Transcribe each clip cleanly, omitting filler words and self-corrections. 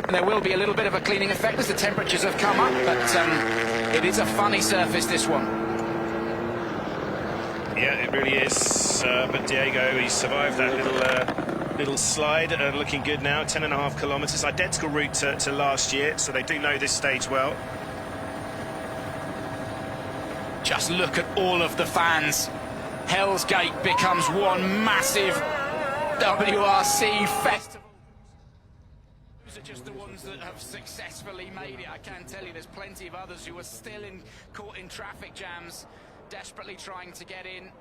There will be a little bit of a cleaning effect as the temperatures have come up, but it is a funny surface, this one. Yeah, it really is. But Diego, he survived that little slide, looking good now. 10.5 kilometres, identical route to last year, so they do know this stage well. Just look at all of the fans. Hell's Gate becomes one massive WRC festival. Those are just the ones that have successfully made it. I can tell you there's plenty of others who are still caught in traffic jams, desperately trying to get in.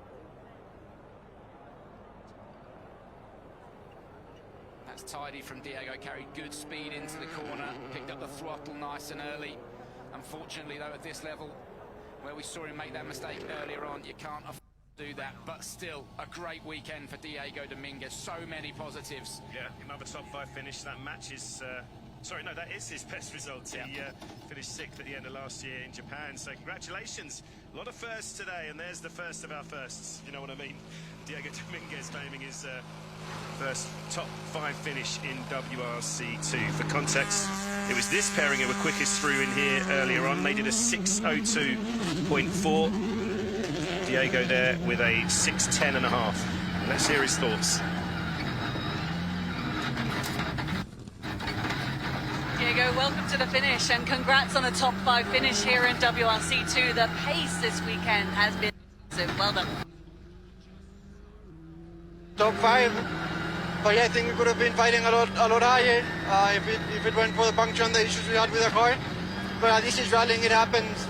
That's tidy from Diego, carried good speed into the corner, picked up the throttle nice and early. Unfortunately though, at this level, where we saw him make that mistake earlier on, you can't afford to do that. But still, a great weekend for Diego Dominguez. So many positives. Yeah, another top 5 finish. That matches... sorry, no, that is his best result. Yeah. He finished 6th at the end of last year in Japan. So congratulations. A lot of firsts today, and there's the first of our firsts. You know what I mean? Diego Dominguez claiming his first top 5 finish in WRC2. For context, it was this pairing who were quickest through in here earlier on. They did a 6:02.4. Diego there with a 6:10.5. Let's hear his thoughts. Diego, welcome to the finish and congrats on a top 5 finish here in WRC2. The pace this weekend has been massive. Well done. Top 5, but yeah, I think we could have been fighting a lot higher if it went for the puncture and the issues we had with the car. But at least it's rallying, it happens.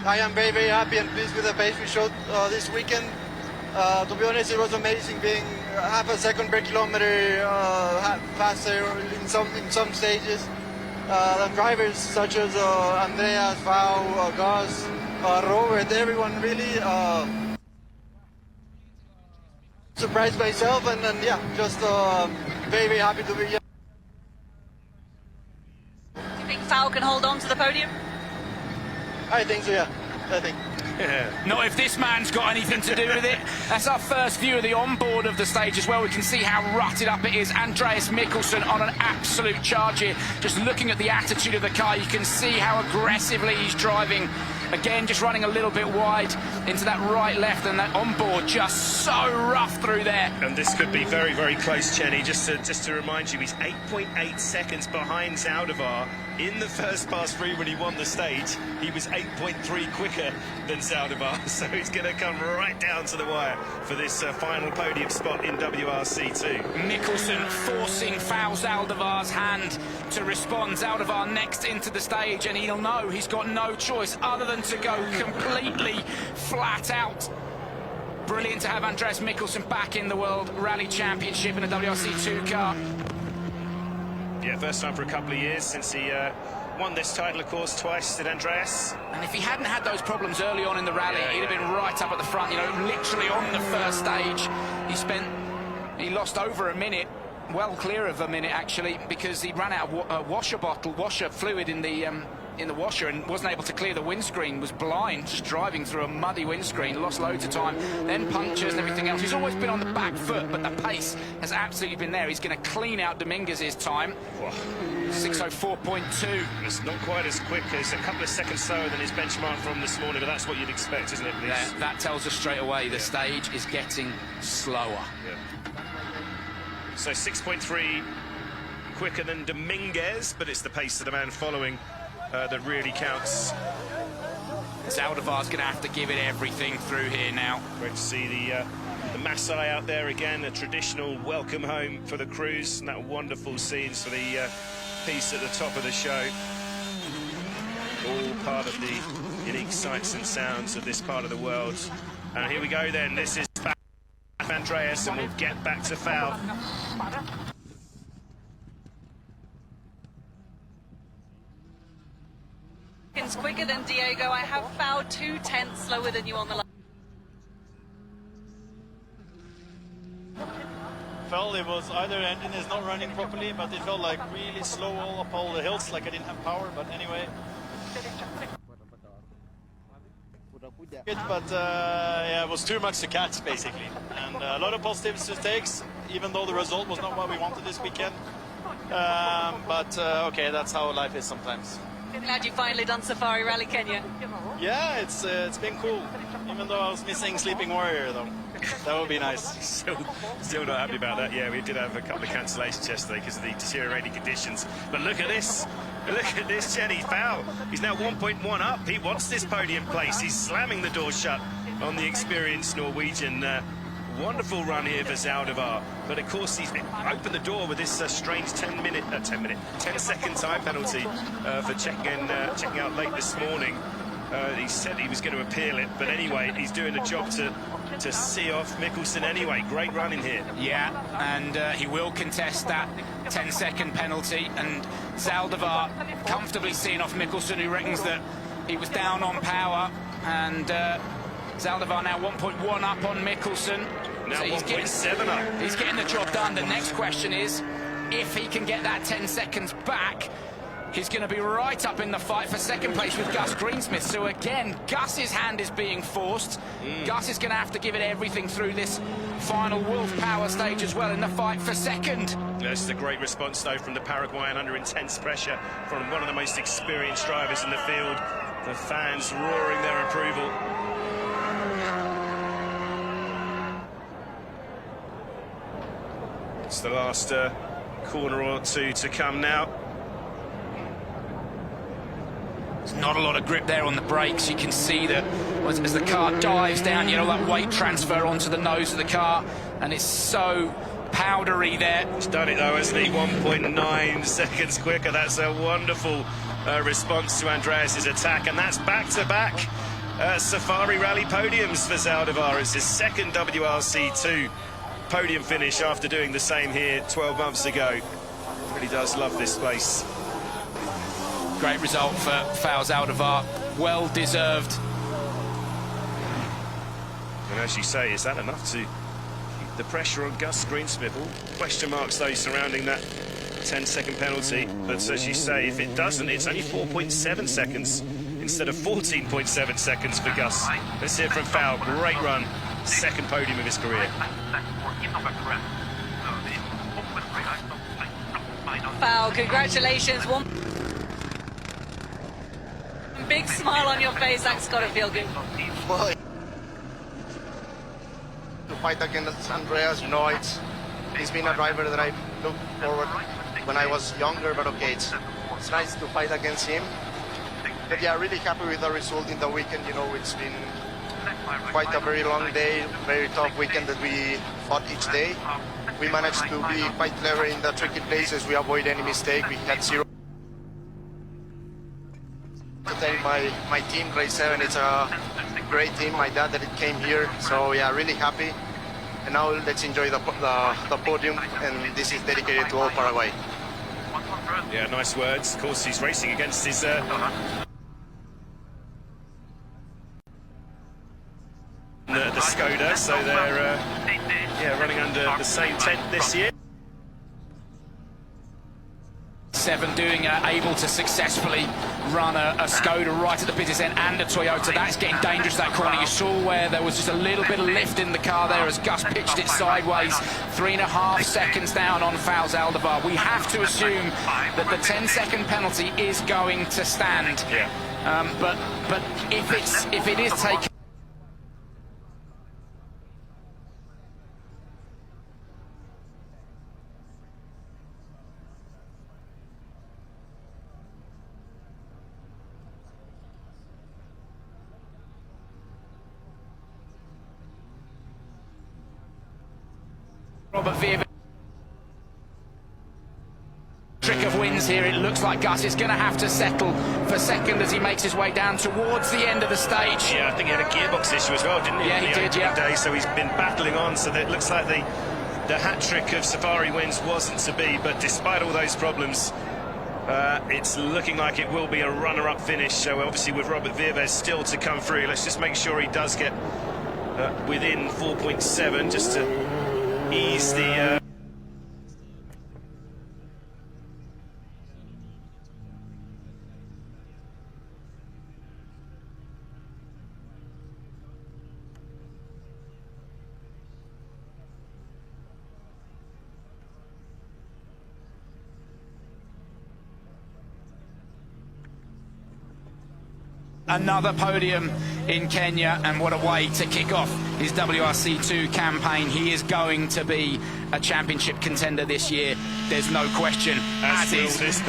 I am very, very happy and pleased with the pace we showed this weekend. To be honest, it was amazing being half a second per kilometer faster in some stages. The drivers such as Andreas, Vau, Gus, Robert, everyone really surprised myself and yeah, just very, very happy to be here. Do you think Vau can hold on to the podium? I think so, yeah. I think. Not if this man's got anything to do with it. That's our first view of the onboard of the stage as well. We can see how rutted up it is. Andreas Mikkelsen on an absolute charge here. Just looking at the attitude of the car, you can see how aggressively he's driving. Again, just running a little bit wide into that right left, and that onboard just so rough through there. And this could be very, very close, Jenny. Just to remind you, he's 8.8 seconds behind Zaldivar in the first pass through when he won the stage. He was 8.3 quicker than Zaldivar, so he's going to come right down to the wire for this final podium spot in WRC2. Mikkelsen forcing Vau Zaldivar's hand to respond. Zaldivar next into the stage, and he'll know he's got no choice other than to go completely flat out. Brilliant to have Andreas Mikkelsen back in the World Rally Championship in a WRC2 car. Yeah, first time for a couple of years since he won this title, of course, twice, did Andreas. And if he hadn't had those problems early on in the rally, he'd have been right up at the front, you know, literally on the first stage. He lost over a minute, well clear of a minute actually, because he ran out of washer fluid in the washer and wasn't able to clear the windscreen, was blind, just driving through a muddy windscreen, lost loads of time, then punctures and everything else. He's always been on the back foot, but the pace has absolutely been there. He's going to clean out Dominguez's time. 6:04.2. It's not quite as quick, as a couple of seconds slower than his benchmark from this morning, but that's what you'd expect, isn't it? That tells us straight away the stage is getting slower. Yeah. So 6.3 quicker than Dominguez, but it's the pace of the man following that really counts. Zaldivar's going to have to give it everything through here now. Great to see the Maasai out there again, a traditional welcome home for the crews, and that wonderful scenes for the piece at the top of the show. All part of the unique sights and sounds of this part of the world. And here we go then, this is Andreas, and we'll get back to Vau. Quicker than Diego. I have Vau 2/10 slower than you on the line. Felt it was either engine is not running properly, but it felt like really slow all up all the hills, like I didn't have power. But anyway, but yeah, it was too much to catch basically, and a lot of positives to takes, even though the result was not what we wanted this weekend. But okay, that's how life is sometimes. Glad you finally done Safari Rally Kenya. Yeah, it's been cool. Even though I was missing Sleeping Warrior, though. That would be nice. Still not happy about that. Yeah, we did have a couple of cancellations yesterday because of the deteriorating conditions. But look at this. Look at this, Jenny Fowl. He's now 1.1 up. He wants this podium place. He's slamming the door shut on the experienced Norwegian. Wonderful run here for Zaldivar. But of course, he's opened the door with this strange 10-second time penalty for checking out late this morning. He said he was going to appeal it, but anyway, he's doing a job to see off Mikkelsen anyway. Great run in here. Yeah, and he will contest that 10-second penalty, and Zaldivar comfortably seeing off Mikkelsen, who reckons that he was down on power, and Zaldivar now 1.1 up on Mikkelsen. Now so 1.7 up. He's getting the job done. The next question is, if he can get that 10 seconds back, he's going to be right up in the fight for second place with Gus Greensmith. So again, Gus's hand is being forced. Gus is going to have to give it everything through this final Wolf Power stage as well in the fight for second. This is a great response, though, from the Paraguayan under intense pressure from one of the most experienced drivers in the field. The fans roaring their approval. It's the last corner or two to come now. There's not a lot of grip there on the brakes. You can see that as the car dives down, you know, that weight transfer onto the nose of the car, and it's so powdery there. He's done it though, hasn't he? 1.9 seconds quicker. That's a wonderful response to Andreas's attack, and that's back-to-back Safari Rally podiums for Zaldivar. It's his second WRC2 podium finish after doing the same here 12 months ago. Really does love this place. Great result for Fowl Zaldivar, well deserved. And as you say, is that enough to keep the pressure on Gus Greensmith? All question marks though surrounding that 10-second penalty. But as you say, if it doesn't, it's only 4.7 seconds instead of 14.7 seconds for Gus. Let's hear from Fowl. Great run, second podium of his career. Fowl, congratulations. One big smile on your face. That's got to feel good. Well, to fight against Andreas, you know, he's been a driver that I looked forward when I was younger, but okay, it's nice to fight against him. But yeah, really happy with the result in the weekend. You know, it's been quite a very long day, very tough weekend that we fought each day. We managed to be quite clever in the tricky places. We avoid any mistake. We had zero. To thank my team, Race 7. It's a great team. My dad that it came here, so yeah, really happy. And now let's enjoy the podium, and this is dedicated to all Paraguay. Yeah, nice words. Of course, he's racing against his the Skoda, so they're yeah, running under the same tent this year. 7 doing able to successfully run a Skoda right at the business end and a Toyota. That's getting dangerous, that corner. You saw where there was just a little bit of lift in the car there as Gus pitched it sideways. 3.5 seconds down on Fowl Zaldivar. We have to assume that the 10-second penalty is going to stand. Yeah. But if it is taken. Robert Veer, trick of wins here. It looks like Gus is going to have to settle for second as he makes his way down towards the end of the stage. Yeah, I think he had a gearbox issue as well, didn't he? Yeah, he did, yeah. Day, so he's been battling on, so that it looks like the hat-trick of Safari wins wasn't to be, but despite all those problems, it's looking like it will be a runner-up finish. So obviously with Robert Veer still to come through, let's just make sure he does get within 4.7 just to ease the Another podium in Kenya, and what a way to kick off his WRC2 campaign. He is going to be a championship contender this year. There's no question. As is this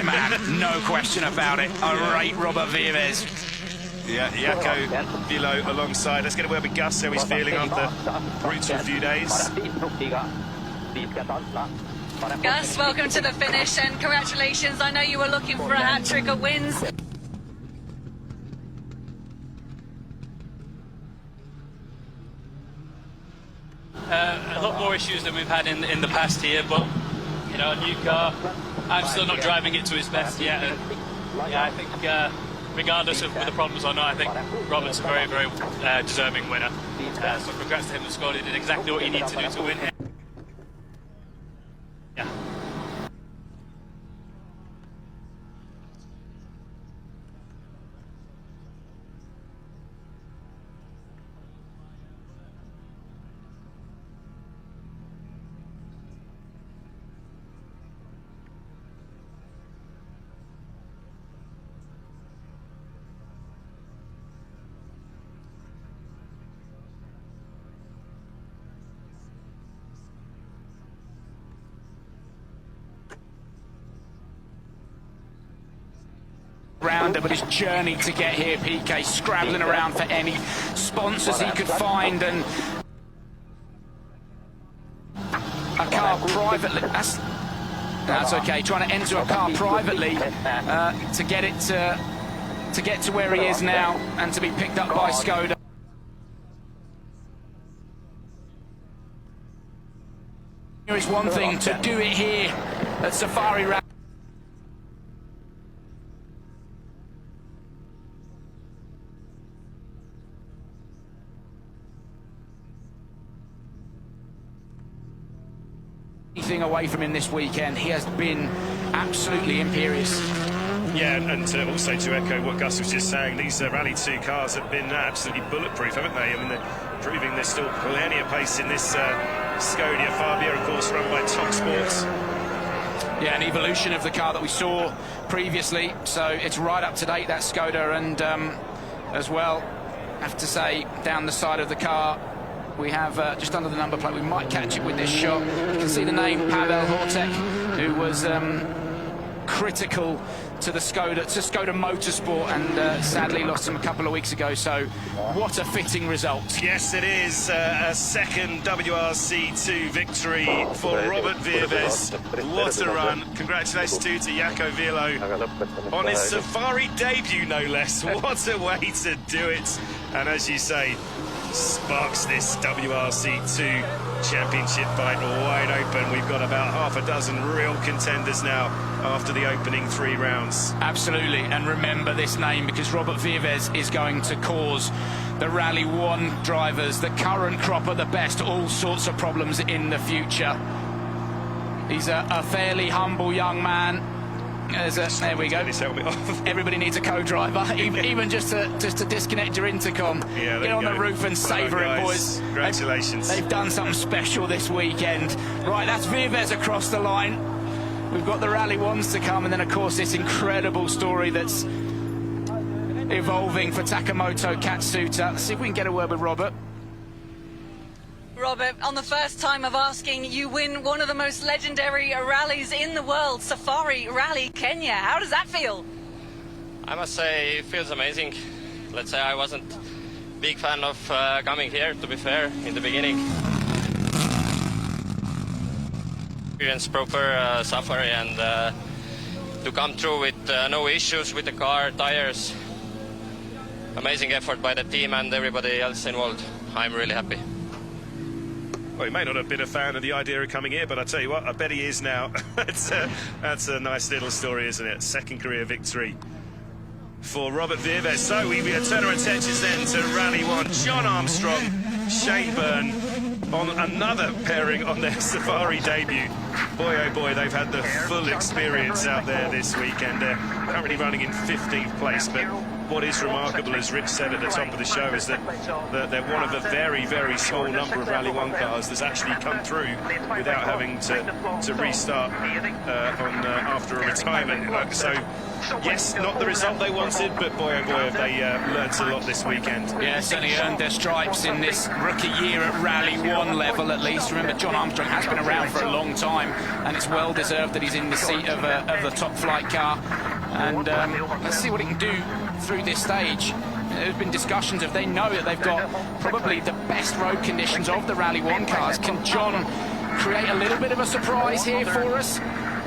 man, no question about it. I rate Robert Vives. Yeah, Jaco Vilo alongside. Let's get a word with Gus, how he's feeling after Ruto a few days. Gus, welcome to the finish and congratulations. I know you were looking for a hat-trick of wins. A lot more issues than we've had in the past here, but you know, a new car. I'm still not driving it to his best yet. And, yeah, I think regardless of the problems or not, I think Robert's a very, very deserving winner. So congrats to him and squad. He did exactly what he needed to do to win here. Yeah. Rounder, but his journey to get here, PK, scrabbling around for any sponsors he could find, and a car privately. That's okay. Trying to enter a car privately to get it to get to where he is now and to be picked up by Skoda. It's one thing to do it here at Safari Rally. Anything away from him this weekend, he has been absolutely imperious. Yeah, and also to echo what Gus was just saying, these Rally 2 cars have been absolutely bulletproof, haven't they? I mean, they're proving there's still plenty of pace in this Skoda Fabia, of course, run by Top Sports. Yeah, an evolution of the car that we saw previously, so it's right up to date, that Skoda, and as well, I have to say, down the side of the car, we have just under the number plate. We might catch it with this shot. You can see the name Pavel Hortek, who was critical to the Skoda Motorsport, and sadly lost him a couple of weeks ago. So, what a fitting result! Yes, it is a second WRC2 victory for Robert Vives. What a run! Congratulations to Jaco Vilo on his Safari debut, no less. What a way to do it! And as you say, sparks this WRC2 championship fight wide open. We've got about half a dozen real contenders now after the opening 3 rounds. Absolutely, and remember this name, because Robert Vives is going to cause the Rally 1 drivers, the current crop of the best, all sorts of problems in the future. He's a fairly humble young man. There we go. Everybody needs a co-driver, even just to disconnect your intercom. Yeah, get on the roof and savour it, boys. Congratulations. They've done something special this weekend. Right, that's Vives across the line. We've got the Rally 1s to come, and then, of course, this incredible story that's evolving for Takamoto Katsuta. Let's see if we can get a word with Robert. Robert, on the first time of asking, you win one of the most legendary rallies in the world, Safari Rally Kenya. How does that feel? I must say it feels amazing. Let's say I wasn't a big fan of coming here, to be fair, in the beginning. Experience proper Safari, and to come through with no issues with the car, tires. Amazing effort by the team and everybody else involved. I'm really happy. Well, he may not have been a fan of the idea of coming here, but I tell you what, I bet he is now. That's a nice little story, isn't it? Second career victory for Robert Vives. So we turn our attentions then to Rally 1. John Armstrong, Shane Byrne on another pairing on their Safari debut. boy oh boy, they've had the full experience out there this weekend. They're currently running in 15th place, but what is remarkable, as Rich said at the top of the show, is that they're one of a very, very small number of Rally 1 cars that's actually come through without having to restart after a retirement. So, yes, not the result they wanted, but boy, oh boy, have they learnt a lot this weekend. Yeah, certainly earned their stripes in this rookie year at Rally 1 level, at least. Remember, John Armstrong has been around for a long time, and it's well deserved that he's in the seat of the top flight car. And let's see what he can do through this stage. There's been discussions of, they know that they've got probably the best road conditions of the Rally 1 cars. Can John create a little bit of a surprise here for us?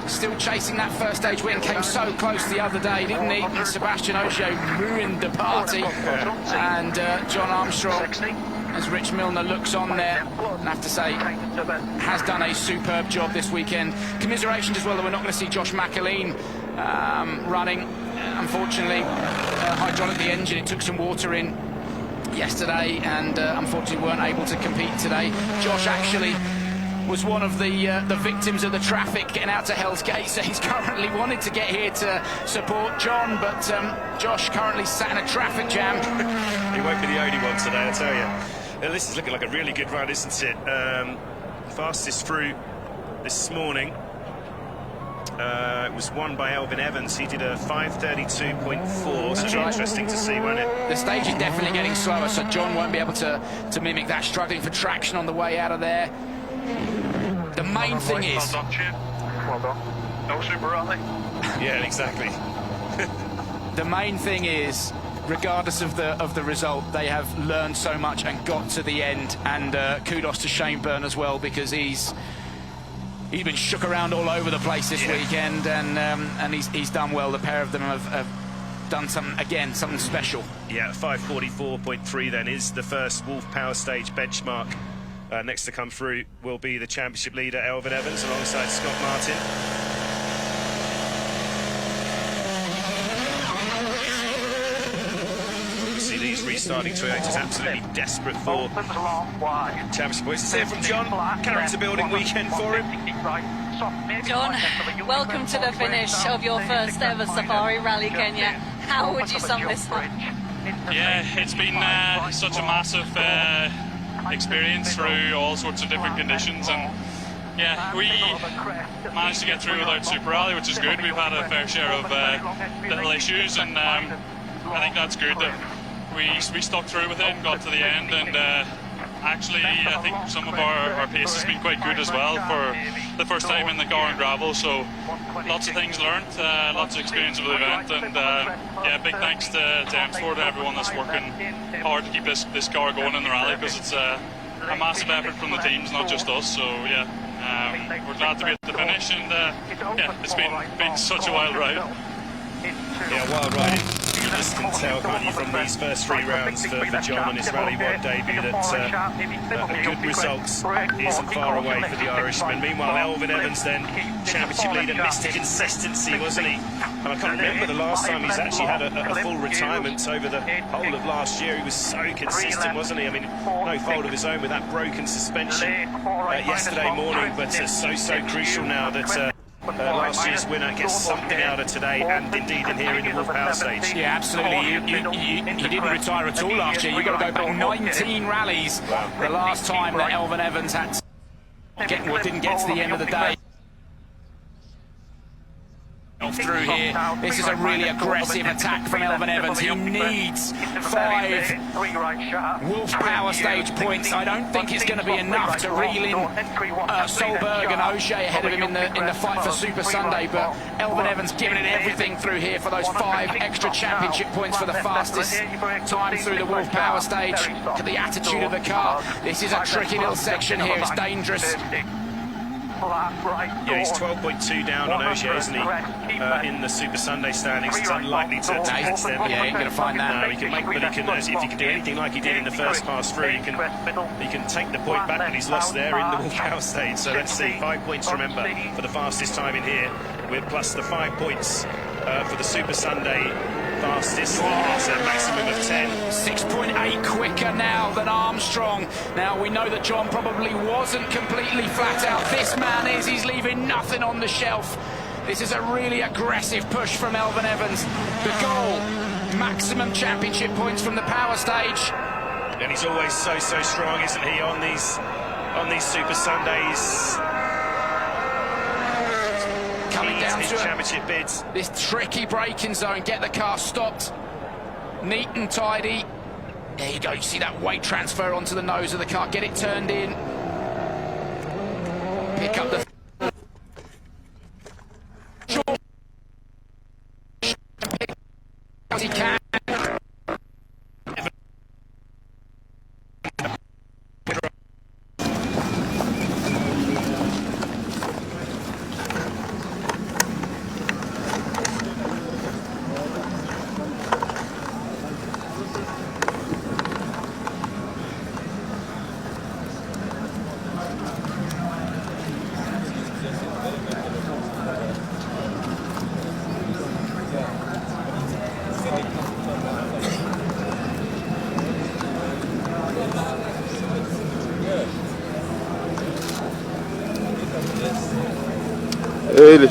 Still chasing that first stage win, came so close the other day, didn't he? And Sebastian Ogier ruined the party. And John Armstrong, as Rich Milner looks on there, and I have to say, has done a superb job this weekend. Commiserations as well that we're not going to see Josh McAleen running. Unfortunately, hydraulic the engine, it took some water in yesterday, and unfortunately weren't able to compete today. Josh actually was one of the victims of the traffic getting out to Hell's Gate, so he's currently wanted to get here to support John, but Josh currently sat in a traffic jam. He won't be the only one today, I tell you. Now, this is looking like a really good run, isn't it? Fastest through this morning. It was won by Elvin Evans. He did a 5:32.4, so it'll be interesting to see, won't it? The stage is definitely getting slower, so John won't be able to mimic that, struggling for traction on the way out of there. The main thing is... Well done. No super rally. Yeah, exactly. The main thing is, regardless of the result, they have learned so much and got to the end, and kudos to Shane Byrne as well, because he's been shook around all over the place this weekend, and he's done well. The pair of them have done something special. Yeah, 5:44.3 then is the first Wolf Power Stage benchmark. Next to come through will be the championship leader Elvin Evans alongside Scott Martin. See these restarting Toyotas absolutely desperate for championship points. Let's hear from John. Character building weekend for him. John, welcome to the finish of your first ever Safari Rally Kenya. How would you sum this up? Yeah, it's been such a massive experience through all sorts of different conditions, and yeah, we managed to get through without Super Rally, which is good. We've had a fair share of little issues, and I think that's good that we stuck through with it and got to the end, and actually I think some of our pace has been quite good as well for the first time in the car and gravel, so lots of things learned, lots of experience of the event, and yeah, big thanks to M-Sport and everyone that's working hard to keep this car going in the rally, because it's a massive effort from the teams, not just us, so yeah, we're glad to be at the finish, and yeah, it's been such a wild ride. Yeah, wild ride. You just can tell, can't you, from these first 3 rounds for John on his Rally 1 debut, that a good result isn't far away for the Irishman. Meanwhile, Elvin Evans then, championship leader, Mr. Consistency, wasn't he? And I can't remember the last time he's actually had a full retirement over the whole of last year. He was so consistent, wasn't he? I mean, no fault of his own with that broken suspension yesterday morning, but so crucial now that last year's winner gets something out of today, and indeed in here in the Wolf Power Stage. Yeah, absolutely. You didn't retire at all last year. You've got to go back 19 rallies. The last time that Elvin Evans had didn't get to the end of the day. Through here, this is a really aggressive attack from Elvin Evans. He needs 5 Wolf Power Stage points. I don't think it's going to be enough to reel in Solberg and Ogier ahead of him in the fight for Super Sunday, but Elvin Evans giving it everything through here for those 5 extra championship points for the fastest time through the Wolf Power Stage. Look at the attitude of the car. This is a tricky little section here. It's dangerous. Yeah, he's 12.2 down on Ogier, isn't he? In the Super Sunday standings, it's unlikely to pass them. Yeah, ain't gonna find that. No, he can make, but if he can do anything like he did in the first pass through, he can take the point back that he's lost there in the Wolf Power Stage. So let's see, 5 points, remember, for the fastest time in here, with plus the 5 points for the Super Sunday fastest. It's a maximum of 10. 6.8 quicker now than Armstrong. Now we know that John probably wasn't completely flat out. This man is. He's leaving nothing on the shelf. This is a really aggressive push from Elfyn Evans. The goal, maximum championship points from the power stage. And he's always so strong, isn't he, on these Super Sundays? Coming down his to championship bids. This tricky braking zone, get the car stopped, neat and tidy. There you go, you see that weight transfer onto the nose of the car, get it turned in. Pick up the... As he can. Öyle.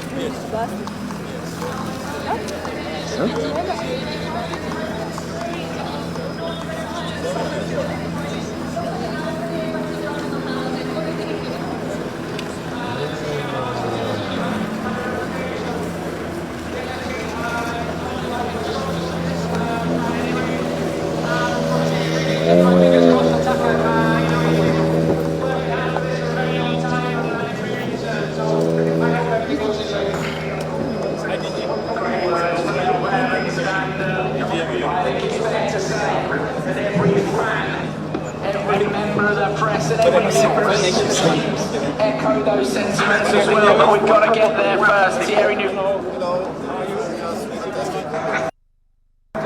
Every member of the press and every member of the teams echo those sentiments as well, but we've got to get there first. Thierry Newton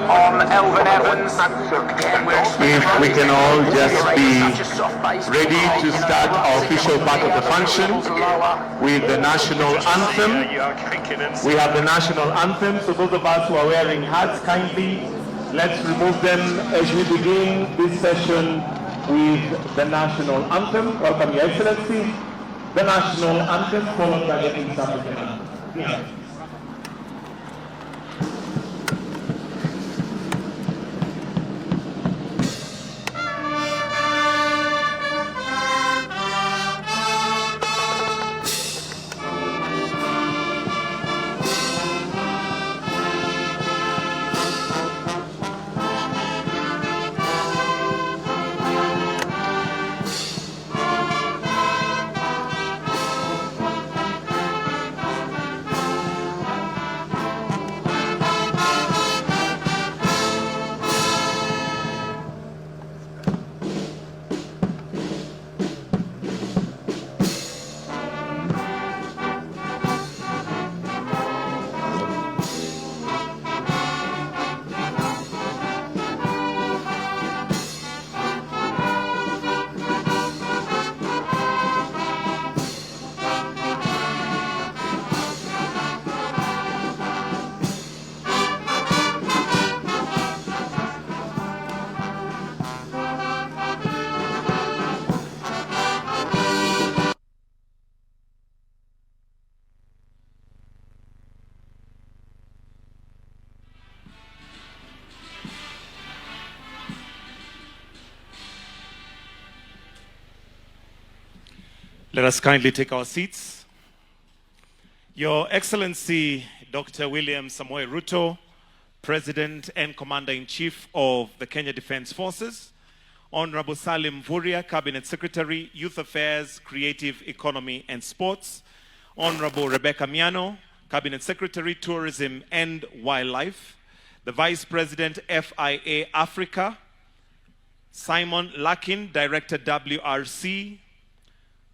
on Elfyn Evans. If we can all just be ready to start our official part of the function with the national anthem. We have the national anthem, so those of us who are wearing hats, kindly let's remove them as we begin this session with the national anthem. Welcome, Your Excellency. The national anthem followed by the East African anthem. Yeah. Let us kindly take our seats. Your Excellency, Dr. William Samoei Ruto, President and Commander-in-Chief of the Kenya Defence Forces, Honorable Salim Vuria, Cabinet Secretary, Youth Affairs, Creative Economy and Sports, Honorable Rebecca Miano, Cabinet Secretary, Tourism and Wildlife, the Vice President, FIA Africa, Simon Lakin, Director, WRC,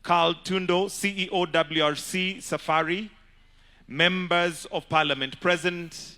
Carl Tundo, CEO, WRC Safari, members of Parliament present,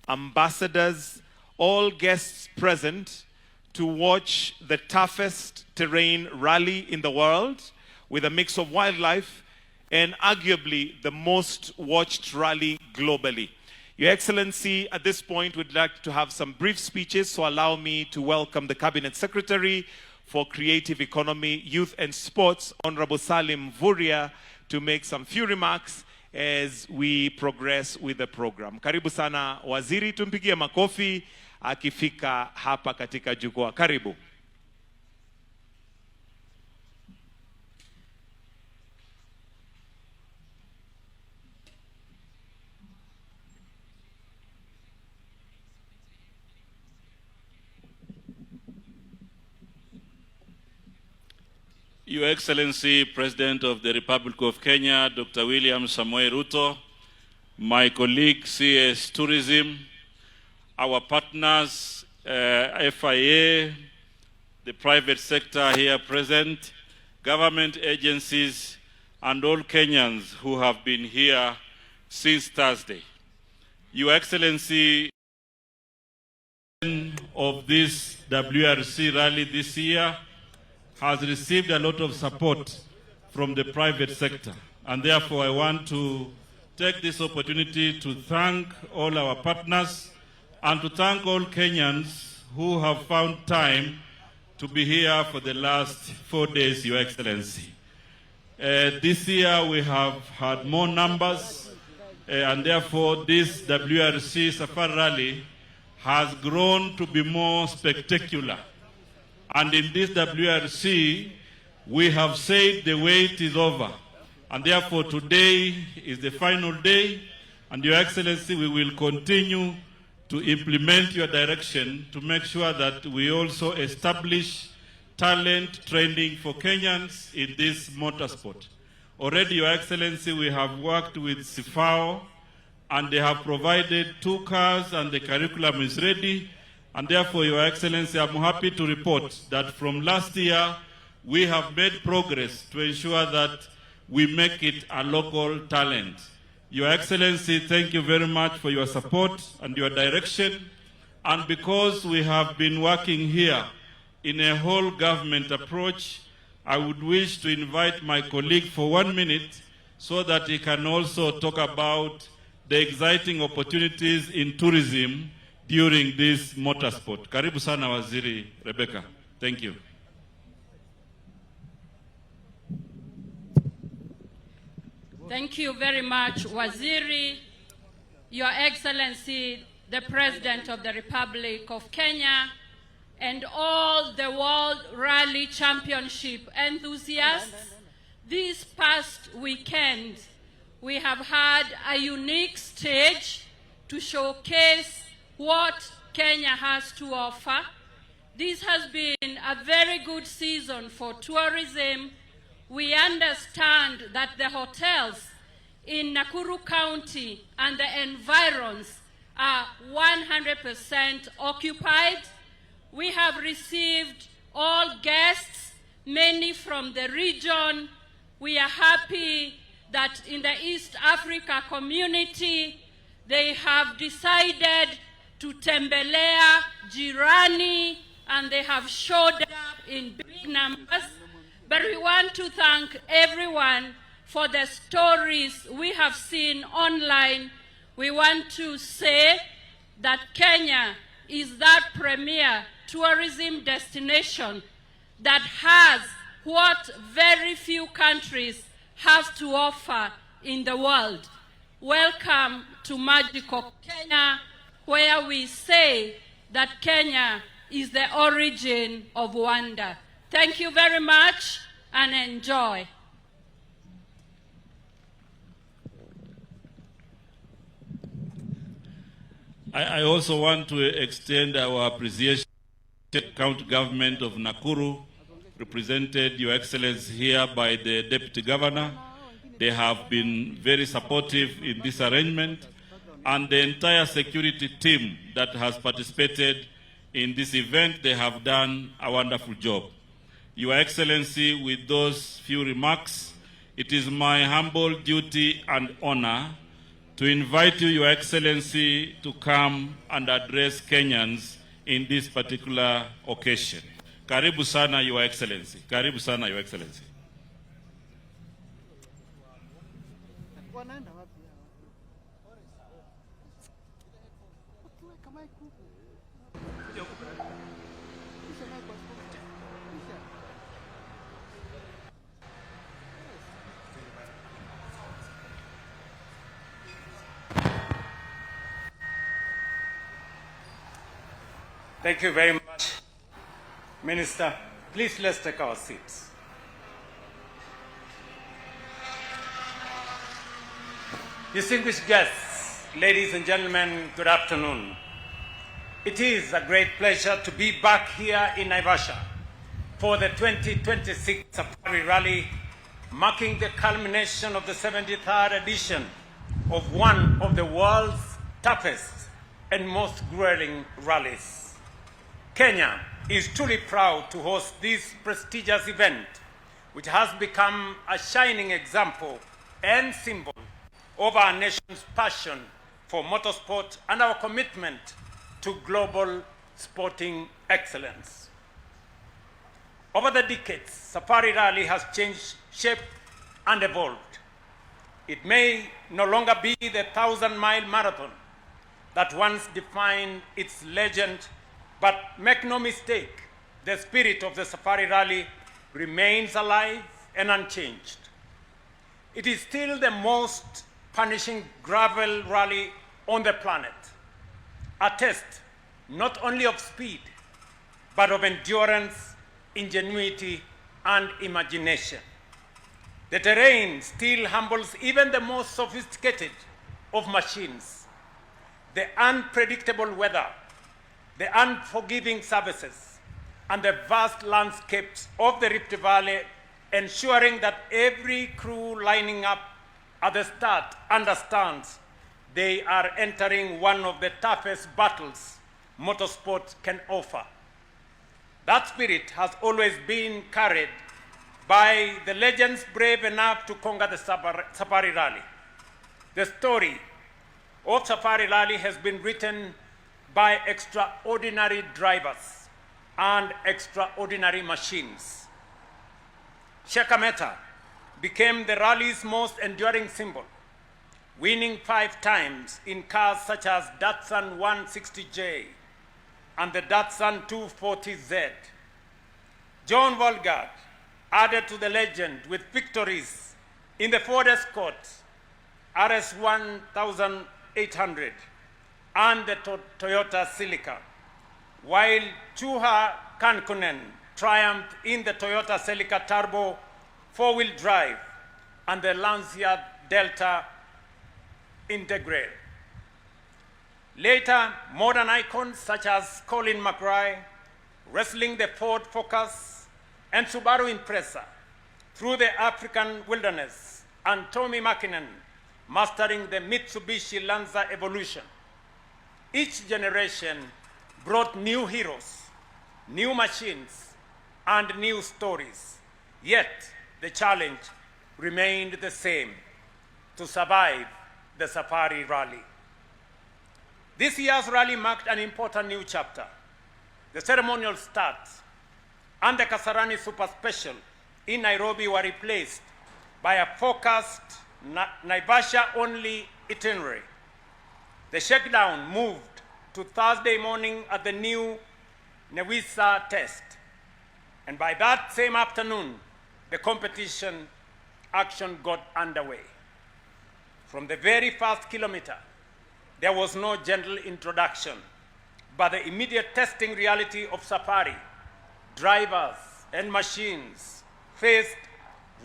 ambassadors, all guests present to watch the toughest terrain rally in the world with a mix of wildlife and arguably the most watched rally globally. Your Excellency, at this point, we'd like to have some brief speeches, so allow me to welcome the Cabinet Secretary for Creative Economy, Youth and Sports, Honorable Salim Vuria, to make some few remarks as we progress with the program. Karibu sana waziri, tumpigie makofi akifika hapa katika jukwaa. Karibu. Your Excellency, President of the Republic of Kenya, Dr. William Samoei Ruto, my colleague CS Tourism, our partners, FIA, the private sector here present, government agencies, and all Kenyans who have been here since Thursday. Your Excellency, of this WRC rally this year has received a lot of support from the private sector. And therefore, I want to take this opportunity to thank all our partners and to thank all Kenyans who have found time to be here for the last 4 days, Your Excellency. This year, we have had more numbers, and therefore, this WRC Safari Rally has grown to be more spectacular. And in this WRC, we have said the wait is over. And therefore, today is the final day. And Your Excellency, we will continue to implement your direction to make sure that we also establish talent training for Kenyans in this motorsport. Already, Your Excellency, we have worked with SIFAO, and they have provided 2 cars, and the curriculum is ready. And therefore, Your Excellency, I'm happy to report that from last year, we have made progress to ensure that we make it a local talent. Your Excellency, thank you very much for your support and your direction. And because we have been working here in a whole government approach, I would wish to invite my colleague for 1 minute so that he can also talk about the exciting opportunities in tourism during this motorsport. Karibu sana Waziri Rebecca. Thank you. Thank you very much, Waziri, Your Excellency, the President of the Republic of Kenya, and all the World Rally Championship enthusiasts. This past weekend, we have had a unique stage to showcase what Kenya has to offer. This has been a very good season for tourism. We understand that the hotels in Nakuru County and the environs are 100% occupied. We have received all guests, many from the region. We are happy that in the East Africa community, they have decided to tembelea jirani, and they have showed up in big numbers. But we want to thank everyone for the stories we have seen online. We want to say that Kenya is that premier tourism destination that has what very few countries have to offer in the world. Welcome to magical Kenya, where we say that Kenya is the origin of wonder. Thank you very much and enjoy. I also want to extend our appreciation to the county government of Nakuru, represented, Your Excellency, here by the Deputy Governor. They have been very supportive in this arrangement, and the entire security team that has participated in this event, they have done a wonderful job. Your Excellency, with those few remarks, it is my humble duty and honor to invite you, Your Excellency, to come and address Kenyans in this particular occasion. Karibu sana, Your Excellency. Karibu sana, Your Excellency. Thank you very much, Minister. Please let's take our seats. Distinguished guests, ladies and gentlemen, good afternoon. It is a great pleasure to be back here in Naivasha for the 2026 Safari Rally, marking the culmination of the 73rd edition of one of the world's toughest and most grueling rallies. Kenya is truly proud to host this prestigious event, which has become a shining example and symbol of our nation's passion for motorsport and our commitment to global sporting excellence. Over the decades, Safari Rally has changed shape and evolved. It may no longer be the 1,000-mile marathon that once defined its legend, but make no mistake, the spirit of the Safari Rally remains alive and unchanged. It is still the most punishing gravel rally on the planet, a test not only of speed, but of endurance, ingenuity, and imagination. The terrain still humbles even the most sophisticated of machines. The unpredictable weather, the unforgiving services, and the vast landscapes of the Rift Valley, ensuring that every crew lining up at the start understands they are entering one of the toughest battles motorsport can offer. That spirit has always been carried by the legends brave enough to conquer the Safari Rally. The story of Safari Rally has been written by extraordinary drivers and extraordinary machines. Shekameta became the rally's most enduring symbol, winning 5 times in cars such as Datsun 160J and the Datsun 240Z. John Volgard added to the legend with victories in the Ford Escort RS 1800 and the Toyota Celica, while Juha Kankkunen triumphed in the Toyota Celica Turbo 4-wheel drive and the Lancia Delta Integral. Later, modern icons such as Colin McRae wrestling the Ford Focus and Subaru Impreza through the African wilderness, and Tommy Mäkinen mastering the Mitsubishi Lancer Evolution. Each generation brought new heroes, new machines, and new stories. Yet, the challenge remained the same: to survive the Safari Rally. This year's rally marked an important new chapter. The ceremonial start and the Kasarani Super Special in Nairobi were replaced by a focused Naivasha-only itinerary. The shakedown moved to Thursday morning at the new Naivasha test. And by that same afternoon, the competition action got underway. From the very first kilometer, there was no gentle introduction, but the immediate testing reality of Safari. Drivers and machines faced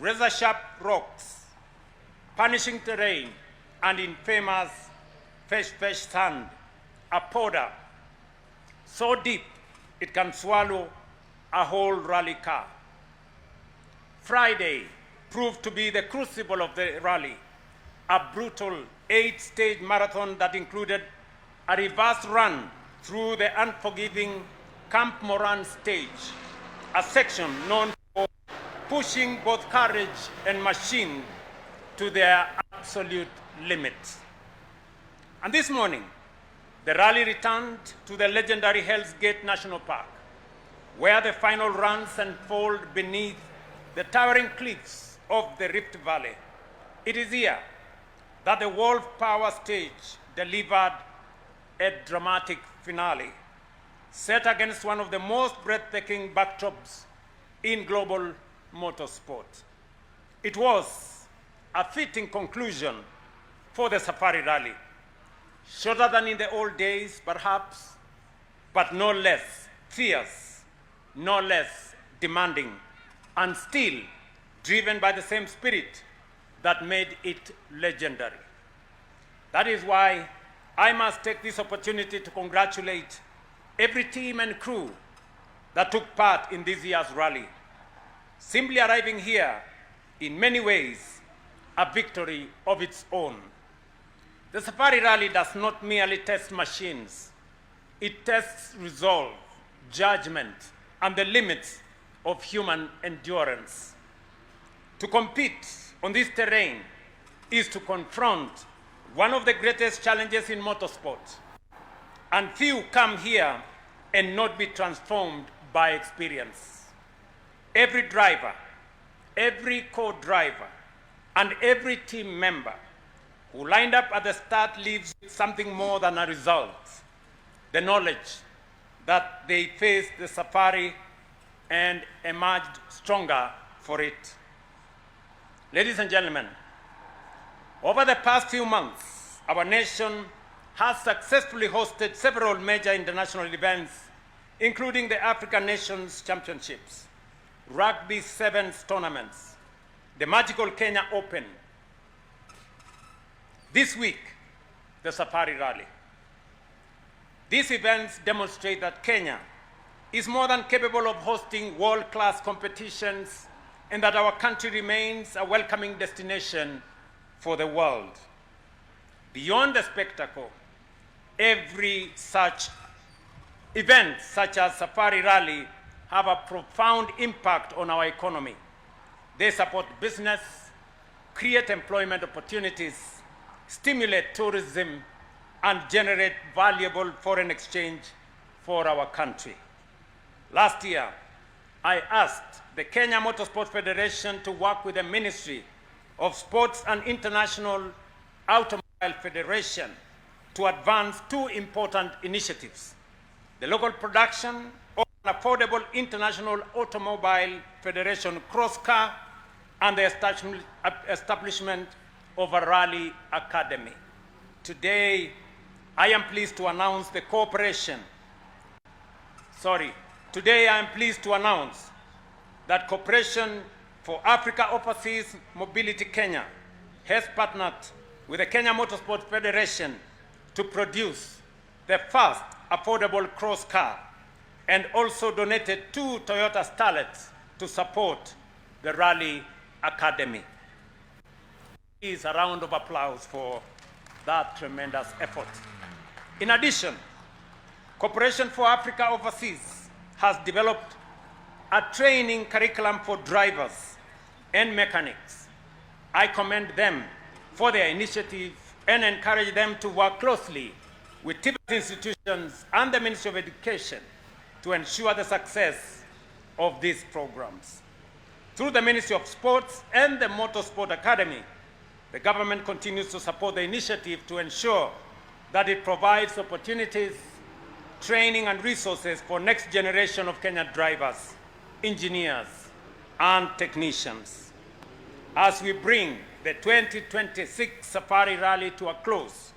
razor-sharp rocks, punishing terrain, and infamous fesh sand, a powder so deep it can swallow a whole rally car. Friday proved to be the crucible of the rally, a brutal 8-stage marathon that included a reverse run through the unforgiving Camp Moran stage, a section known for pushing both courage and machine to their absolute limits. And this morning, the rally returned to the legendary Hell's Gate National Park, where the final runs unfold beneath the towering cliffs of the Rift Valley. It is here that the Wolf Power Stage delivered a dramatic finale set against one of the most breathtaking backdrops in global motorsport. It was a fitting conclusion for the Safari Rally, shorter than in the old days, perhaps, but no less fierce, no less demanding, and still driven by the same spirit that made it legendary. That is why I must take this opportunity to congratulate every team and crew that took part in this year's rally. Simply arriving here, in many ways, a victory of its own. The Safari Rally does not merely test machines. It tests resolve, judgment, and the limits of human endurance. To compete on this terrain is to confront one of the greatest challenges in motorsport. And few come here and not be transformed by experience. Every driver, every co-driver, and every team member who lined up at the start leaves with something more than a result. The knowledge that they faced the safari and emerged stronger for it. Ladies and gentlemen, over the past few months, our nation has successfully hosted several major international events, including the African Nations Championships, Rugby Sevens tournaments, the magical Kenya Open. This week, the Safari Rally. These events demonstrate that Kenya is more than capable of hosting world-class competitions and that our country remains a welcoming destination for the world. Beyond the spectacle, every such event, such as Safari Rally, have a profound impact on our economy. They support business, create employment opportunities, stimulate tourism, and generate valuable foreign exchange for our country. Last year, I asked the Kenya Motorsport Federation to work with the Ministry of Sports and International Automobile Federation to advance two important initiatives: the local production of an affordable International Automobile Federation cross car and the establishment of a rally academy. Today, I am pleased to announce that Cooperation for Africa Overseas Mobility Kenya has partnered with the Kenya Motorsport Federation to produce the first affordable cross car and also donated 2 Toyota Starlets to support the Rally Academy. Please, a round of applause for that tremendous effort. In addition, Cooperation for Africa Overseas has developed a training curriculum for drivers and mechanics. I commend them for their initiative and encourage them to work closely with TVET institutions and the Ministry of Education to ensure the success of these programs. Through the Ministry of Sports and the Motorsport Academy, the government continues to support the initiative to ensure that it provides opportunities, training, and resources for next generation of Kenyan drivers, engineers, and technicians. As we bring the 2026 Safari Rally to a close,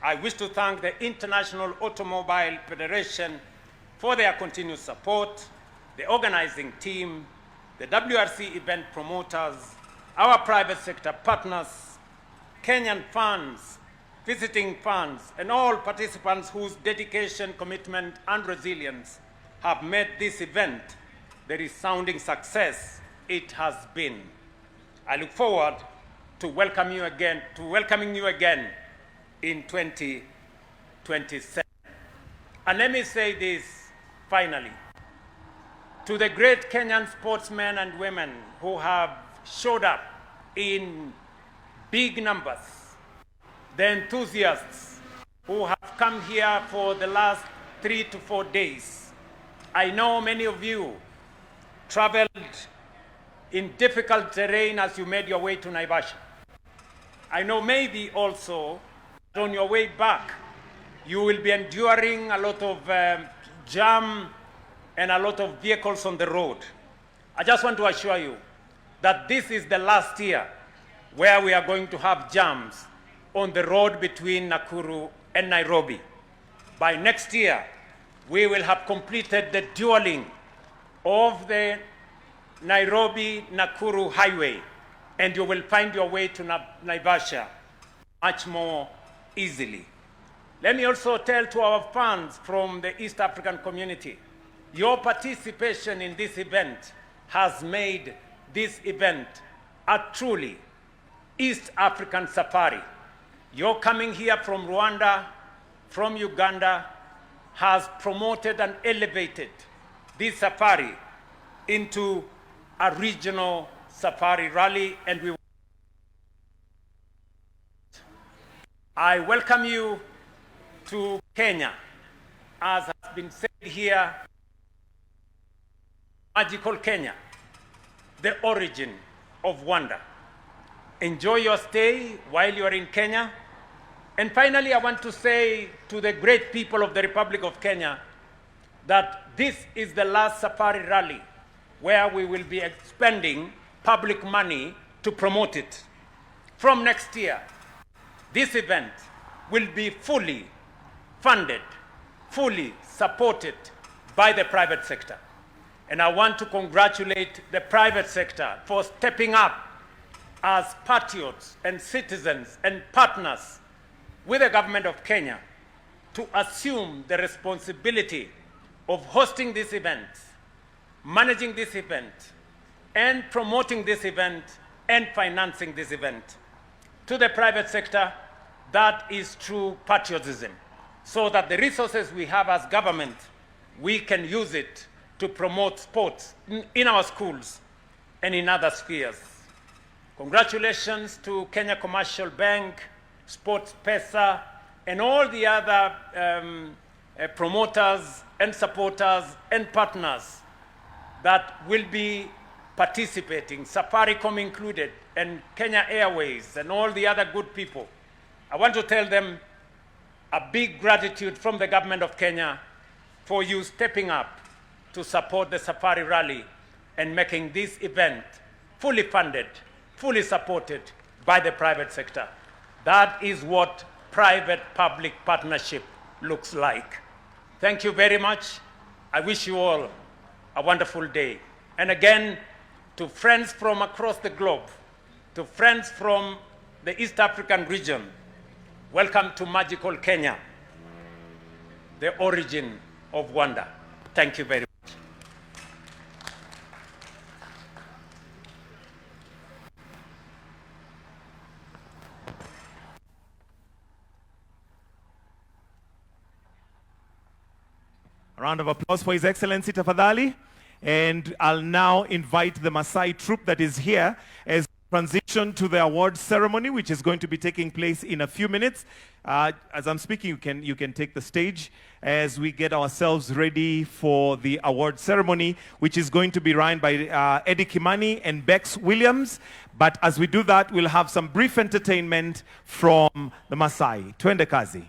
I wish to thank the International Automobile Federation for their continued support, the organizing team, the WRC event promoters, our private sector partners, Kenyan fans, visiting fans, and all participants whose dedication, commitment, and resilience have made this event the resounding success it has been. I look forward to welcoming you again in 2027. And let me say this finally. To the great Kenyan sportsmen and women who have showed up in big numbers, the enthusiasts who have come here for the last 3 to 4 days. I know many of you traveled in difficult terrain as you made your way to Naivasha. I know maybe also on your way back, You will be enduring a lot of jam and a lot of vehicles on the road. I just want to assure you that this is the last year where we are going to have jams on the road between Nakuru and Nairobi. By next year, we will have completed the dualling of the Nairobi-Nakuru highway, and you will find your way to Naivasha much more easily. Let me also tell to our fans from the East African community, your participation in this event has made this event a truly East African safari. Your coming here from Rwanda, from Uganda, has promoted and elevated this safari into a regional safari rally, and I welcome you to Kenya. As has been said here, magical Kenya, the origin of wonder. Enjoy your stay while you are in Kenya. And finally, I want to say to the great people of the Republic of Kenya that this is the last safari rally where we will be expending public money to promote it. From next year, this event will be fully funded, fully supported by the private sector. And I want to congratulate the private sector for stepping up as patriots and citizens and partners with the government of Kenya to assume the responsibility of hosting this event, managing this event, and promoting this event and financing this event. To the private sector, that is true patriotism, so that the resources we have as government, we can use it to promote sports in our schools and in other spheres. Congratulations to Kenya Commercial Bank, Sports Pesa, and all the other promoters and supporters and partners that will be participating, Safaricom included, and Kenya Airways, and all the other good people. I want to tell them a big gratitude from the government of Kenya for you stepping up to support the Safari Rally and making this event fully funded, fully supported by the private sector. That is what private-public partnership looks like. Thank you very much. I wish you all a wonderful day. And again, to friends from across the globe, to friends from the East African region, welcome to magical Kenya, the origin of wonder. Thank you very much. A round of applause for His Excellency Tafadhali. And I'll now invite the Maasai troupe that is here as we transition to the award ceremony, which is going to be taking place in a few minutes. As I'm speaking, you can take the stage as we get ourselves ready for the award ceremony, which is going to be run by Eddie Kimani and Bex Williams. But as we do that, we'll have some brief entertainment from the Maasai. Twende kazi.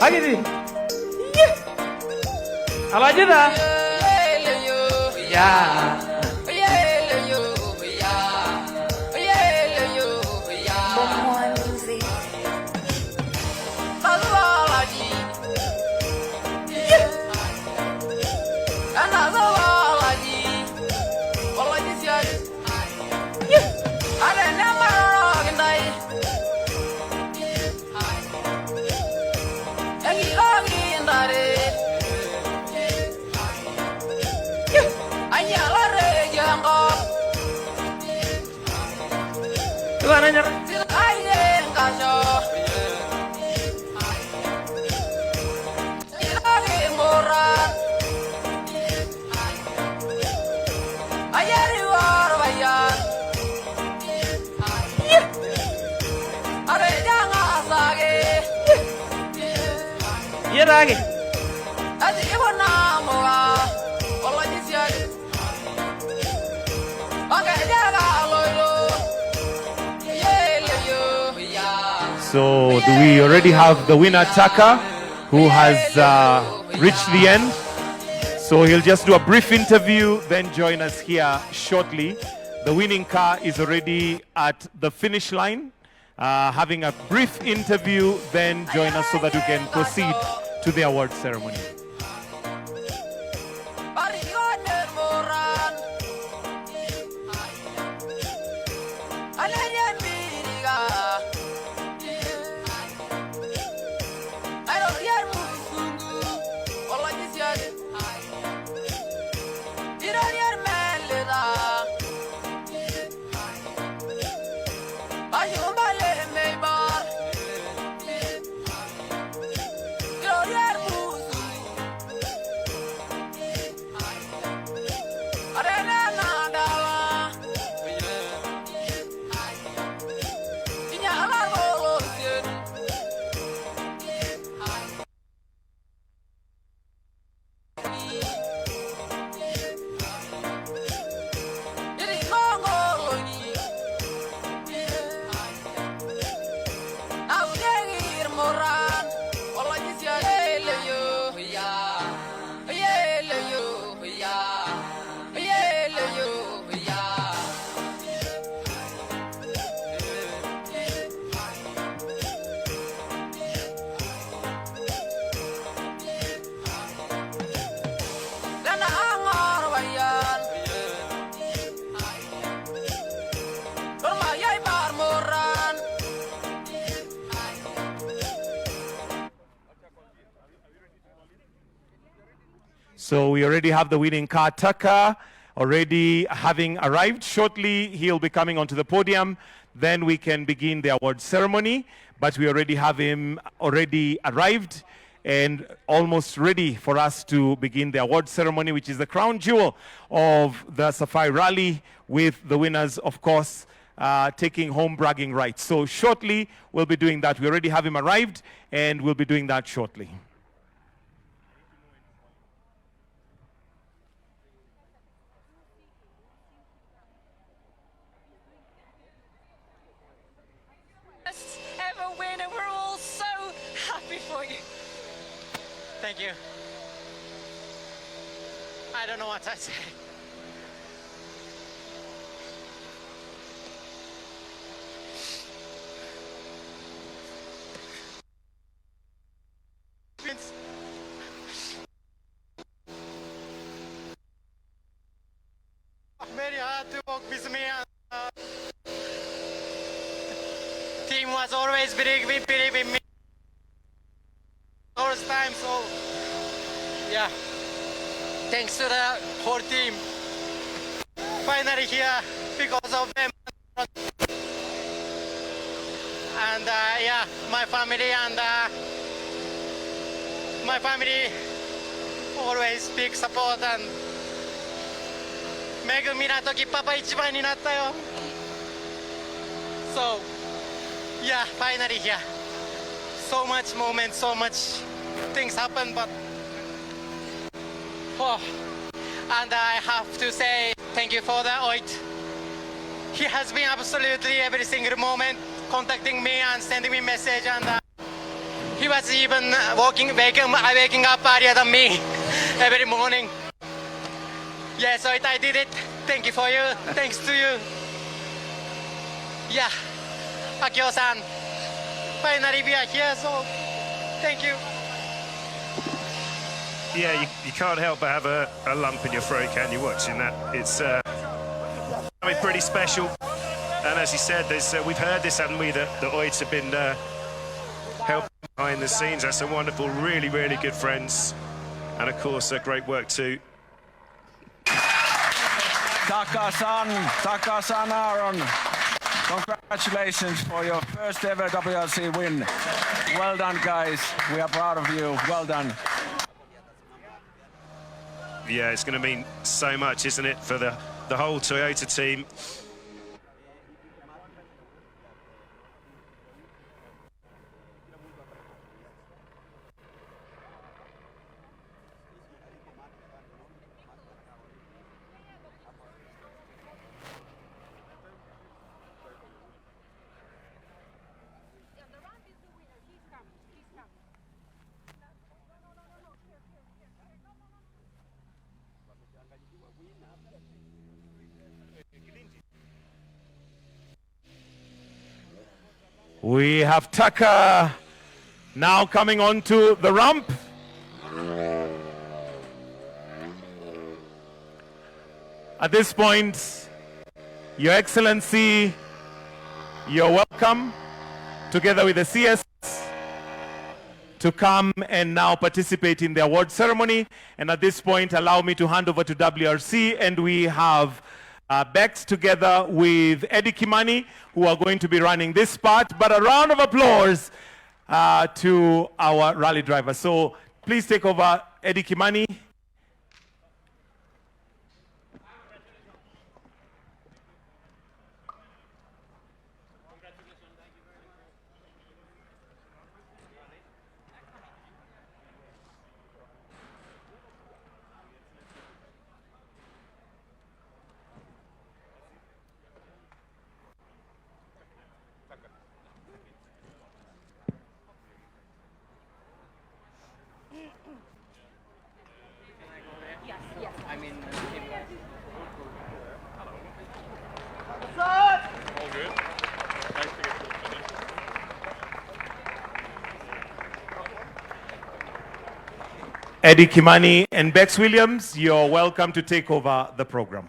Hagidi. Alajida. Yeah. So we already have the winner, Taka, who has reached the end. So he'll just do a brief interview, then join us here shortly. The winning car is already at the finish line, having a brief interview, then join us so that we can proceed to the award ceremony. So we already have the winning car, Taka, already having arrived. Shortly, he'll be coming onto the podium. Then we can begin the award ceremony. But we already have him already arrived and almost ready for us to begin the award ceremony, which is the crown jewel of the Safari Rally, with the winners, of course, taking home bragging rights. So shortly, we'll be doing that. We already have him arrived, and we'll be doing that shortly. Thank you. I don't know what I say. Very hard to work with me. Team was always believe in me. First time, so yeah, thanks to the whole team. Finally here because of them, and yeah, my family always big support and Megumi toki papa ichiban ni natta yo. So yeah, finally here. So much moment, so much things happen, but oh, and I have to say thank you for the Oit. He has been absolutely every single moment contacting me and sending me message, and he was even waking up earlier than me every morning. Yeah, so I did it. Thank you for you. Thanks to you. Yeah, Akio-san. Finally we are here, so thank you. Yeah, you can't help but have a lump in your throat, can you, watching that? It's something pretty special. And as he said, we've heard this, haven't we, that the Oids have been helping behind the scenes. That's a wonderful, really, really good friends. And of course, great work too. Taka-san Aaron, congratulations for your first ever WRC win. Well done, guys. We are proud of you. Well done. Yeah, it's going to mean so much, isn't it, for the whole Toyota team. We have Taka now coming onto the ramp. At this point, Your Excellency, you're welcome, together with the CS, to come and now participate in the award ceremony. And at this point, allow me to hand over to WRC, and we have Bex together with Eddie Kimani, who are going to be running this part. But a round of applause to our rally driver. So please take over, Eddie Kimani. Eddie Kimani and Bex Williams, you're welcome to take over the program.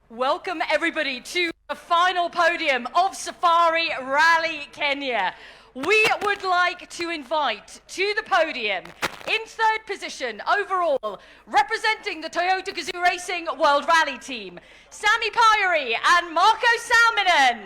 Welcome everybody to the final podium of Safari Rally Kenya. We would like to invite to the podium, in third position overall, representing the Toyota Gazoo Racing World Rally Team, Sami Pyrie and Marco Salminen.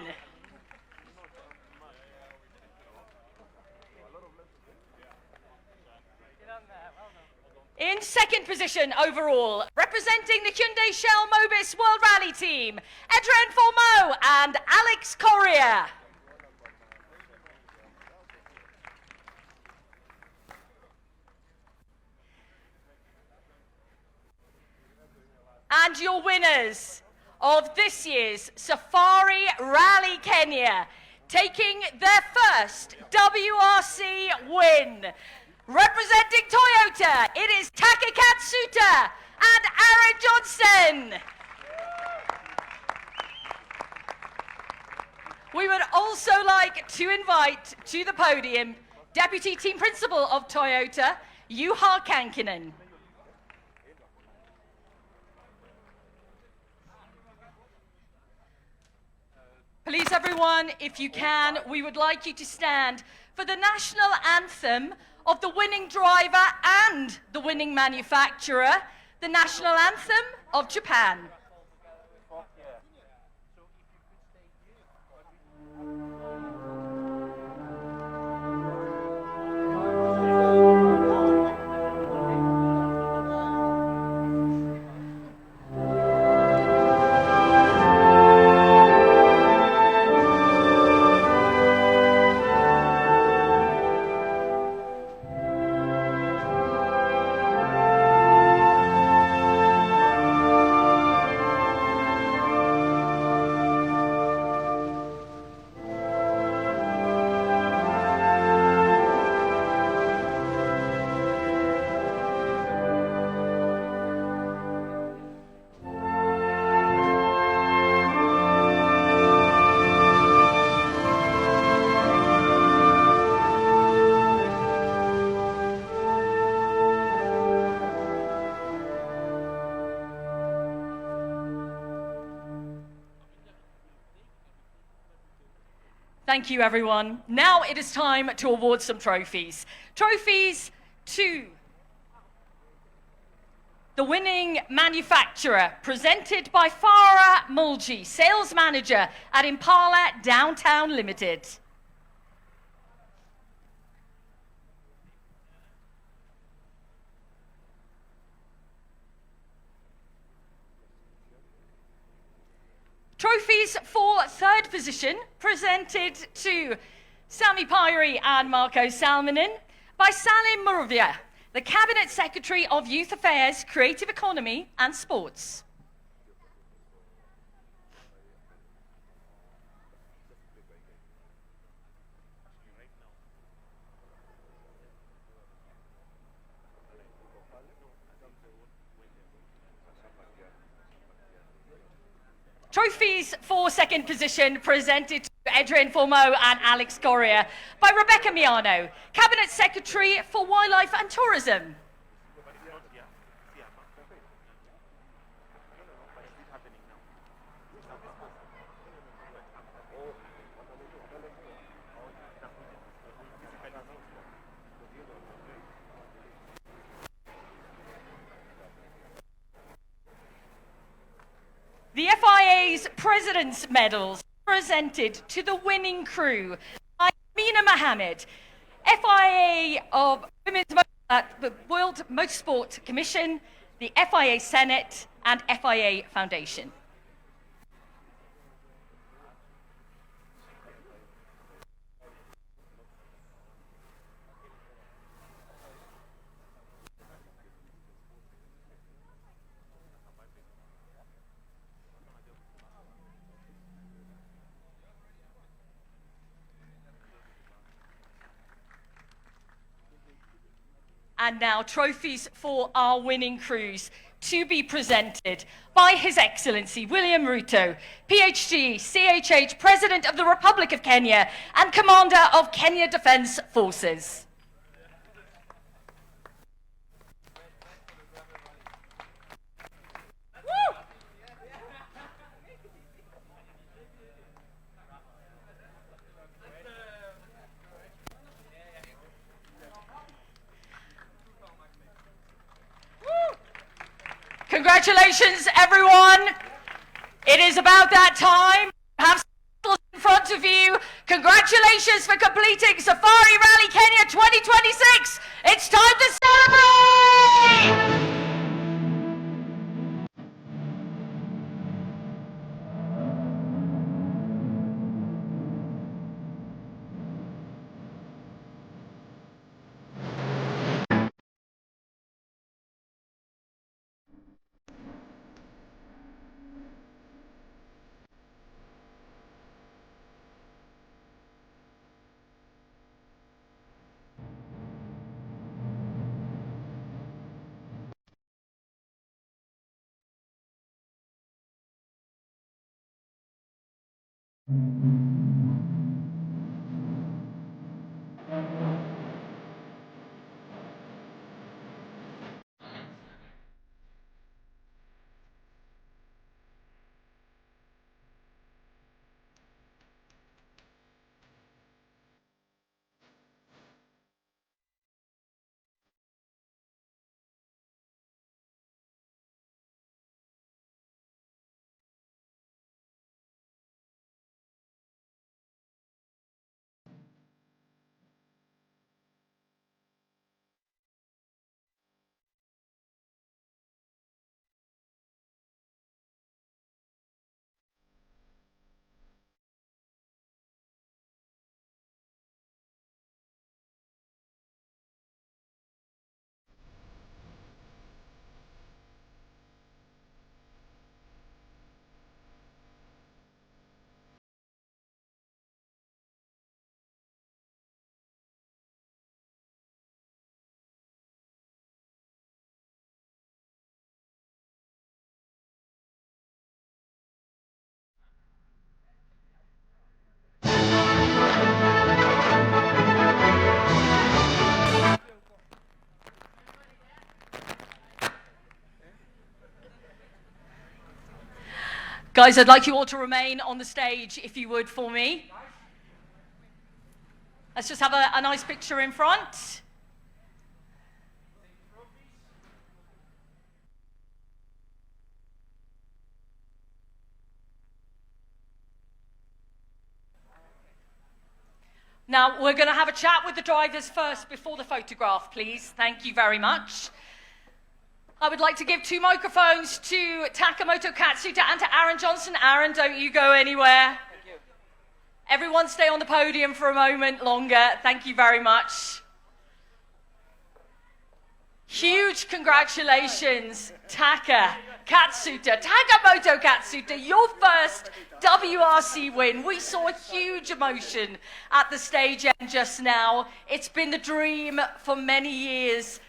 In second position overall, representing the Hyundai Shell Mobis World Rally Team, Adrian Formeau and Alex Correa. And your winners of this year's Safari Rally Kenya, taking their first WRC win. Representing Toyota, it is Taka Katsuta and Aaron Johnson. We would also like to invite to the podium Deputy Team Principal of Toyota, Juha Kankinen. Please everyone, if you can, we would like you to stand for the national anthem of the winning driver and the winning manufacturer, the national anthem of Japan. Thank you, everyone. Now it is time to award some trophies. Trophies to the winning manufacturer, presented by Farah Mulji, Sales Manager at Impala Downtown Limited. Trophies for third position, presented to Sami Pyri and Marco Salminen by Salim Muravia, the Cabinet Secretary of Youth Affairs, Creative Economy and Sports. Trophies for second position, presented to Adrian Formeau and Alex Correa by Rebecca Miano, Cabinet Secretary for Wildlife and Tourism. The FIA's President's Medals, presented to the winning crew by Mena Mohammed, FIA of the World Motorsport Commission, the FIA Senate, and FIA Foundation. And now trophies for our winning crews, to be presented by His Excellency William Ruto, PhD, CHH, President of the Republic of Kenya and Commander of Kenya Defence Forces. Congratulations, everyone. It is about that time. Have some in front of you. Congratulations for completing Safari Rally Kenya 2026. It's time to celebrate! Guys, I'd like you all to remain on the stage, if you would, for me. Let's just have a nice picture in front. Now, we're going to have a chat with the drivers first before the photograph, please. Thank you very much. I would like to give 2 microphones to Takamoto Katsuta and to Aaron Johnson. Aaron, don't you go anywhere. Thank you. Everyone stay on the podium for a moment longer. Thank you very much. Huge congratulations, Takamoto Katsuta, your first WRC win. We saw a huge emotion at the stage end just now. It's been the dream for many years.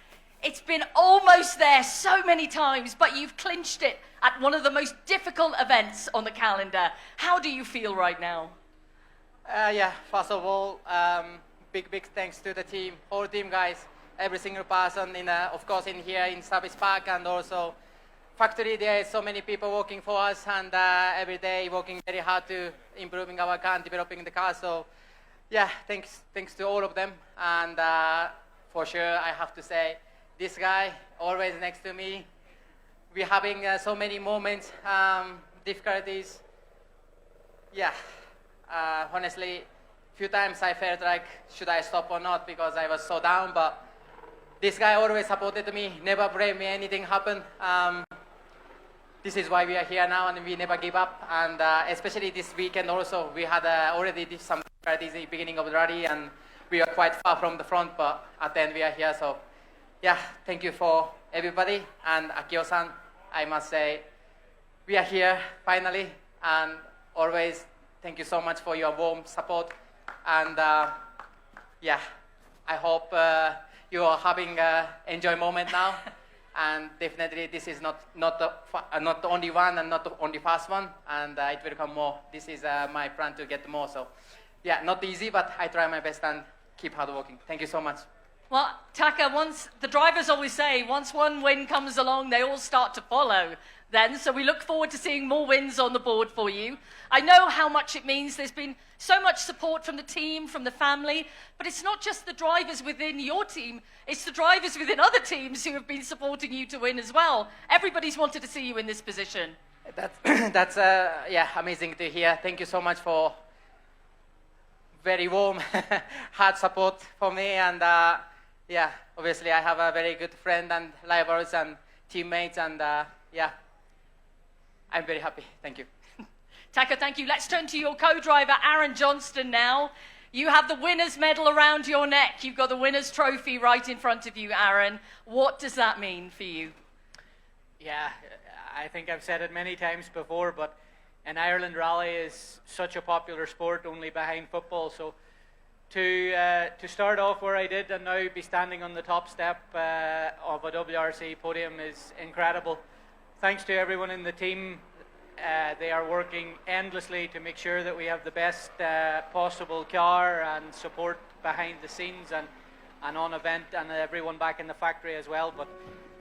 It's been almost there so many times, but you've clinched it at one of the most difficult events on the calendar. How do you feel right now? Yeah, first of all, big thanks to the team, whole team guys, every single person of course in here in Service Park, and also factory. There is so many people working for us, and every day working very hard to improving our car and developing the car. So yeah, thanks to all of them. And for sure, I have to say, this guy always next to me. We're having so many moments, difficulties. Yeah, honestly, few times I felt like, should I stop or not, because I was so down, but this guy always supported me, never blamed me, anything happened. This is why we are here now, and we never give up. And especially this weekend also, we had already did some difficulties at the beginning of the rally, and we are quite far from the front, but at the end we are here. So yeah, thank you for everybody. And Akio-san, I must say, we are here finally, and always thank you so much for your warm support. And yeah, I hope you are having an enjoy moment now. And definitely this is not the only one and not the only fast one, and it will come more. This is my plan to get more. So yeah, not easy, but I try my best and keep hard working. Thank you so much. Well, Taka, the drivers always say, once one win comes along, they all start to follow then. So we look forward to seeing more wins on the board for you. I know how much it means. There's been so much support from the team, from the family, but it's not just the drivers within your team, it's the drivers within other teams who have been supporting you to win as well. Everybody's wanted to see you in this position. That's yeah, amazing to hear. Thank you so much for very warm, hard support for me. And yeah, obviously I have a very good friend and rivals and teammates, and yeah, I'm very happy. Thank you. Taka, thank you. Let's turn to your co-driver, Aaron Johnston, now. You have the winner's medal around your neck. You've got the winner's trophy right in front of you, Aaron. What does that mean for you? Yeah, I think I've said it many times before, but an Ireland rally is such a popular sport, only behind football. So to start off where I did and now be standing on the top step of a WRC podium is incredible. Thanks to everyone in the team. They are working endlessly to make sure that we have the best possible car and support behind the scenes and on event, and everyone back in the factory as well. But